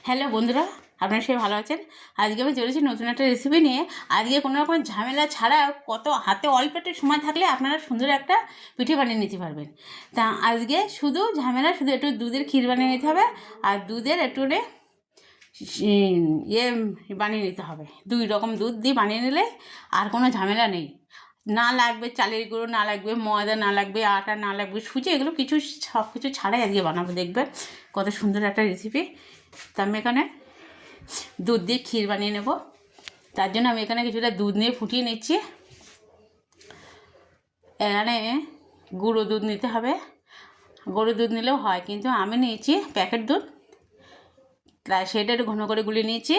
Hello বন্ধুরা, আপনারা সবাই ভালো আছেন। আজকে আমি চলেছি নতুন একটা রেসিপি নিয়ে। আজকে কোনো রকম ঝামেলা ছাড়া কত হাতে অল্প একটু সময় থাকলে আপনারা সুন্দর একটা পিঠে বানিয়ে নিতে পারবেন। তা আজকে শুধু একটু দুধের ক্ষীর বানিয়ে নিতে হবে আর দুধের একটু ইয়ে বানিয়ে নিতে হবে। 2 রকম দুধ দিয়ে বানিয়ে নিলে আর কোনো ঝামেলা নেই। না লাগবে চালের গুঁড়ো, না লাগবে ময়দা, না লাগবে আটা, না লাগবে সুজি, এগুলো সব কিছু ছাড়াই আজকে বানাবো। দেখবেন কত সুন্দর একটা রেসিপি। তা আমি এখানে দুধ দিয়ে ক্ষীর বানিয়ে নেব। তার জন্য আমি এখানে কিছুটা দুধ নিয়ে ফুটিয়ে নিচ্ছি। এখানে গুঁড়ো দুধ নিতে হবে, গুঁড়ো দুধ নিলেও হয়, কিন্তু আমি নিয়েছি প্যাকেট দুধ, তাই সেটা একটু ঘন করে গুলিয়ে নিয়েছি।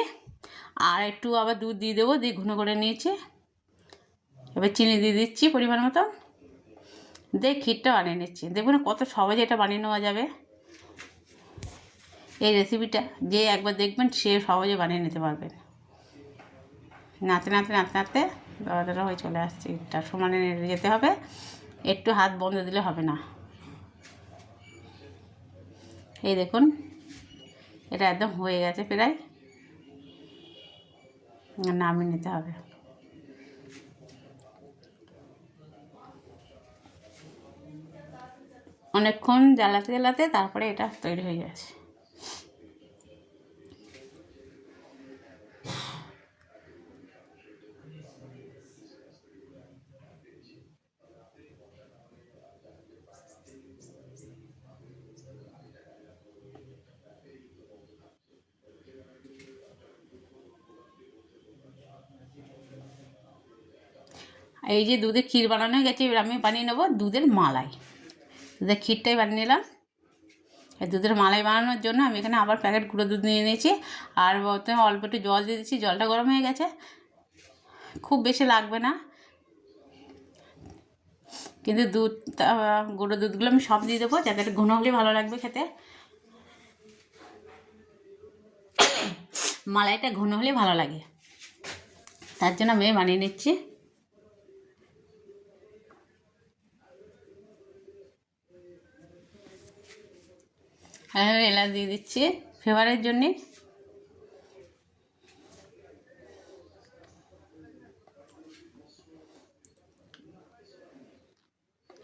আর একটু আবার দুধ দিয়ে দেবো, দিয়ে ঘন করে নিয়েছি। এবার চিনি দিয়ে দিচ্ছি পরিমাণ মতো, দিয়ে ক্ষীরটা বানিয়ে নিচ্ছি। দেখুন কত সহজে এটা বানিয়ে নেওয়া যাবে। এই রেসিপিটা যে একবার দেখবেন সে সহজে বানিয়ে নিতে পারবেন। নাড়তে নাড়তে নাড়তে নাড়তে দাঁড়া হয়ে চলে আসছে। এটা সমানে নেড়ে যেতে হবে, একটু হাত বন্ধ দিলে হবে না। এই দেখুন এটা একদম হয়ে গেছে প্রায়, নামিয়ে নিতে হবে। অনেকক্ষণ জ্বালাতে জ্বালাতে তারপরে এটা তৈরি হয়ে গেছে। এই যে দুধের ক্ষীর বানানো হয়ে গেছে, এবার আমি বানিয়ে নেবো দুধের মালাই। দুধের ক্ষীরটাই বানিয়ে নিলাম। এই দুধের মালাই বানানোর জন্য আমি এখানে আবার প্যাকেট গুঁড়ো দুধ নিয়ে নিয়েছি, আর অল্প একটু জল দিয়ে দিচ্ছি। জলটা গরম হয়ে গেছে, খুব বেশি লাগবে না, কিন্তু দুধটা গুঁড়ো দুধগুলো আমি সব দিয়ে দেবো, যাতে ঘন হলে ভালো লাগবে খেতে। মালাইটা ঘন হলে ভালো লাগে, তার জন্য আমি বানিয়ে নিচ্ছি। এলাচ দিয়ে দিচ্ছি ফ্লেভারের জন্যে।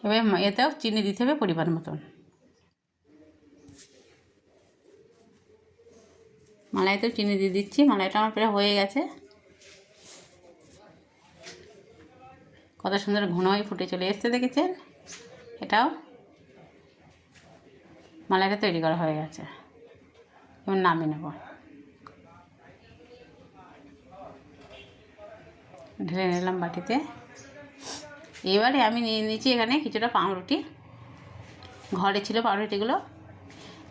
এবার এতেও চিনি দিতে হবে পরিমাণ মতন। মালাইতেও চিনি দিয়ে দিচ্ছি। মালাইটা আমার প্রায় হয়ে গেছে, কত সুন্দর ঘন হয়ে ফুটে চলে এসছে, দেখেছেন? এটাও মালাইটা তৈরি করা হয়ে গেছে। এবার নামিয়ে নেব, ঢেলে নিলাম বাটিতে। এবারে আমি নিয়ে নিয়েছি এখানে কিছুটা পাউরুটি, ঘরে ছিল পাউরুটিগুলো।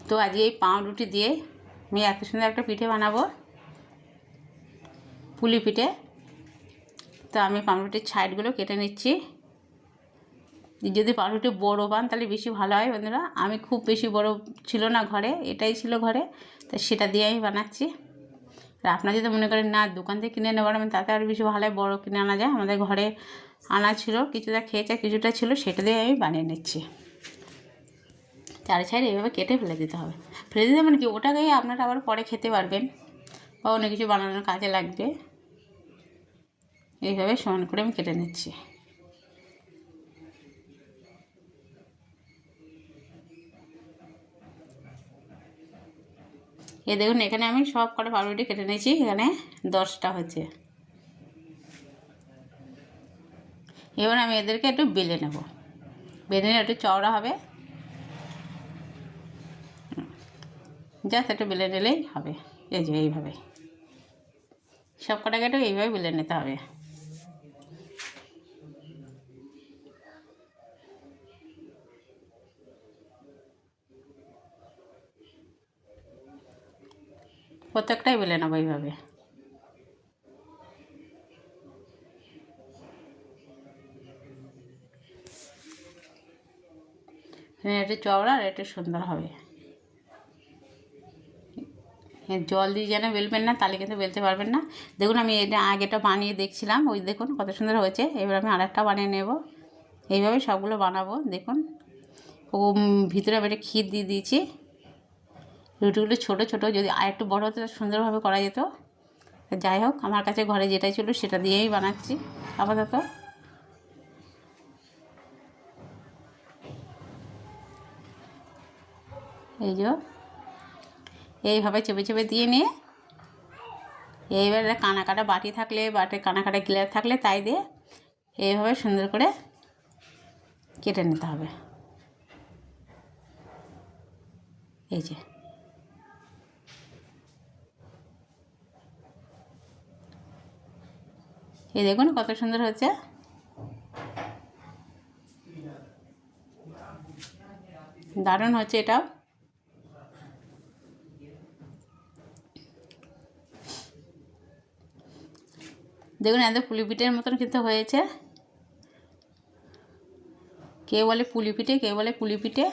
তো আজকে এই পাউরুটি দিয়ে আমি এত সুন্দর একটা পিঠে বানাবো, পুলি পিঠে। তো আমি পাউরুটির সাইডগুলো কেটে নিচ্ছি। যদি পাউরুটি বড়ো পান তাহলে বেশি ভালো হয় বন্ধুরা। আমি খুব বেশি বড়ো ছিল না ঘরে, এটাই ছিল ঘরে, তো সেটা দিয়ে আমি বানাচ্ছি। আর আপনারা যদি মনে করেন না দোকান থেকে কিনে নেবার, আমি তাতে আরও বেশি ভালো হয়, বড়ো কিনে আনা যায়। আমাদের ঘরে আনা ছিল, কিছুটা খেয়েছে, কিছুটা ছিল, সেটা দিয়ে আমি বানিয়ে নিচ্ছি। চারি সাইড এইভাবে কেটে ফেলে দিতে হবে। ফেলে দিতে মানে কি, ওটাকেই আপনারা আবার পরে খেতে পারবেন বা অন্য কিছু বানানোর কাজে লাগবে। এইভাবে সমান করে আমি কেটে নিচ্ছি। দেখুন এখানে আমি সব কটা পাউরুটি কেটে নিয়েছি, এখানে 10টা হচ্ছে। এবার আমি এদেরকে একটু বেলে নেব, বেলে নিলে একটু চওড়া হবে, জাস্ট একটু বেলে নিলেই হবে। এই যে এইভাবে সব কটাকে একটু এইভাবে বেলে নিতে হবে। প্রত্যেকটাই বেলে নেবো এইভাবে। একটু চওড়া আর একটু সুন্দর হবে। জল দিয়ে যেন বেলবেন না, তাহলে কিন্তু বেলতে পারবেন না। দেখুন আমি এটা আগেটা বানিয়ে দেখছিলাম, ওই দেখুন কত সুন্দর হয়েছে। এবার আমি আরেকটা বানিয়ে নেব, এইভাবে সবগুলো বানাবো। দেখুন ও ভিতরে আমি একটা ক্ষীর দিয়ে দিয়েছি, রুটিগুলো ছোটো ছোটো, যদি আর একটু বড় হতো সুন্দরভাবে করা যেত। যাই হোক, আমার কাছে ঘরে যেটাই ছিল সেটা দিয়েই বানাচ্ছি আপাতত। এই যে এইভাবে চেপে চেপে দিয়ে নিয়ে এইবারে কাটা বাটি থাকলে, কাটা গ্লাস থাকলে তাই দিয়ে এইভাবে সুন্দর করে কেটে নিতে হবে। এই যে এই দেখুন কত সুন্দর হচ্ছে। দারুণ হচ্ছে এটাও। দেখুন এত পুলি পিঠের মতন কিন্তু হয়েছে। কে বলে পুলি পিঠে, কে বলে পুলি পিঠে।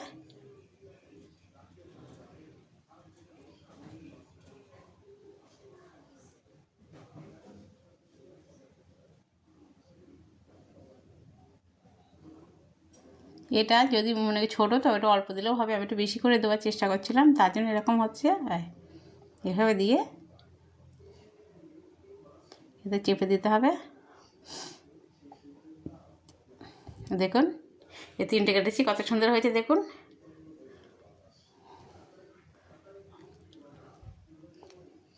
এটা যদি মনে ছোটো তো একটু অল্প দিলেও হবে, আমি একটু বেশি করে দেওয়ার চেষ্টা করছিলাম, তার জন্য এরকম হচ্ছে। এভাবে দিয়ে এতে চেপে দিতে হবে। দেখুন এই তিনটে কেটেছি, কত সুন্দর হয়েছে দেখুন।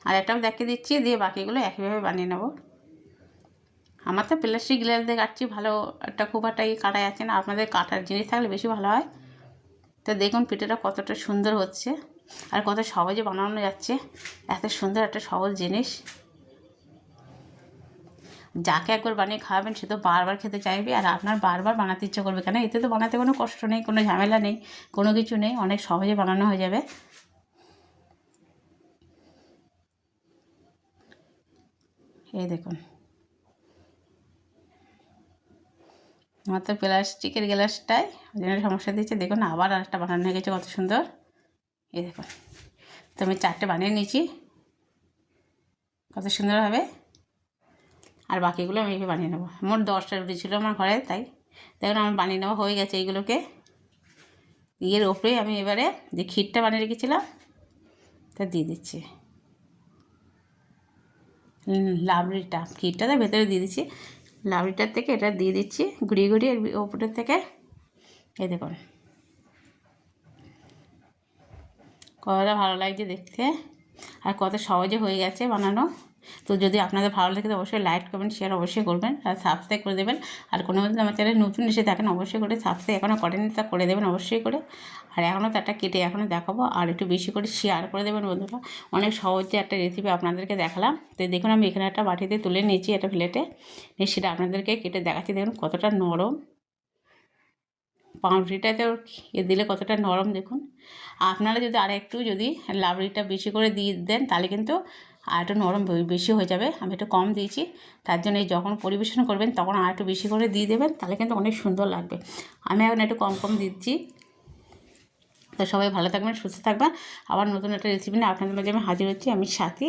আর একটাও দেখিয়ে দিচ্ছি, দিয়ে বাকিগুলো একইভাবে বানিয়ে নেব। আমার তো প্লাস্টিক গ্লাস দিয়ে কাটছি, ভালো একটা খুব একটা কাটা যাচ্ছে না। আপনাদের কাটার জিনিস থাকলে বেশি ভালো হয়। তো দেখুন পিঠেটা কতটা সুন্দর হচ্ছে আর কত সহজে বানানো যাচ্ছে। এত সুন্দর একটা সহজ জিনিস, যাকে একবার বানিয়ে খাওয়াবেন সে তো বারবার খেতে চাইবে, আর আপনার বারবার বানাতে ইচ্ছা করবে। কেন এতে তো বানাতে কোনো কষ্ট নেই, কোনো ঝামেলা নেই, কোনো কিছু নেই, অনেক সহজে বানানো হয়ে যাবে। এই দেখুন আমার তো প্লাস্টিকের গ্লাসটাই ওই জন্য সমস্যা দিচ্ছে। দেখুন আবার আরেকটা বানানো হয়ে গেছে, কত সুন্দর। এই দেখুন, তো আমি 4টে বানিয়ে নিয়েছি কত সুন্দরভাবে। আর বাকিগুলো আমি এইভাবে বানিয়ে নেবো। মোট 10টা রুটি ছিল আমার ঘরে, তাই দেখুন আমার বানিয়ে নেওয়া হয়ে গেছে। এইগুলোকে এর ওপরে আমি এবারে যে ক্ষীরটা বানিয়ে রেখেছিলাম তা দিয়ে দিচ্ছি। লাবড়িটা, ক্ষীরটা তো ভেতরে দিয়ে দিচ্ছি, লাবড়িটার থেকে এটা দিয়ে দিচ্ছি ঘুরিয়ে ঘুরিয়ে ওপরের থেকে। এই দেখুন কতটা ভালো লাগছে দেখতে আর কত সহজে হয়ে গেছে বানানো। তো যদি আপনাদের ভালো লাগে তো অবশ্যই লাইক কমেন্ট শেয়ার অবশ্যই করবেন, আর সাবস্ক্রাইব করে দেবেন। আর কোনো মধ্যে আমার চ্যানেল নতুন এসে থাকেন অবশ্যই করে সাবস্ক্রাইব এখনও করেনি তা করে দেবেন অবশ্যই করে। আর এখনও তো একটা কেটে এখনও দেখাবো, আর একটু বেশি করে শেয়ার করে দেবেন বন্ধুরা। অনেক সহজে একটা রেসিপি আপনাদেরকে দেখালাম। তো দেখুন আমি এখানে একটা বাটিতে তুলে নিয়েছি, একটা প্লেটে নিয়ে সেটা আপনাদেরকে কেটে দেখাচ্ছি। দেখুন কতটা নরম, পাউরুটিটাতেও দিলে কতটা নরম দেখুন। আপনারা যদি আর একটু যদি লাবড়িটা বেশি করে দিয়ে দেন তাহলে কিন্তু আর একটু নরম বেশি হয়ে যাবে। আমি একটু কম দিয়েছি, তার জন্য যখন পরিবেশন করবেন তখন আর একটু বেশি করে দিয়ে দেবেন, তাহলে কিন্তু অনেক সুন্দর লাগবে। আমি এখন একটু কম কম দিচ্ছি। তো সবাই ভালো থাকবেন, সুস্থ থাকবেন। আবার নতুন একটা রেসিপি নিয়ে আপনাদের মাঝে আমি হাজির হচ্ছি, আমি সাথী।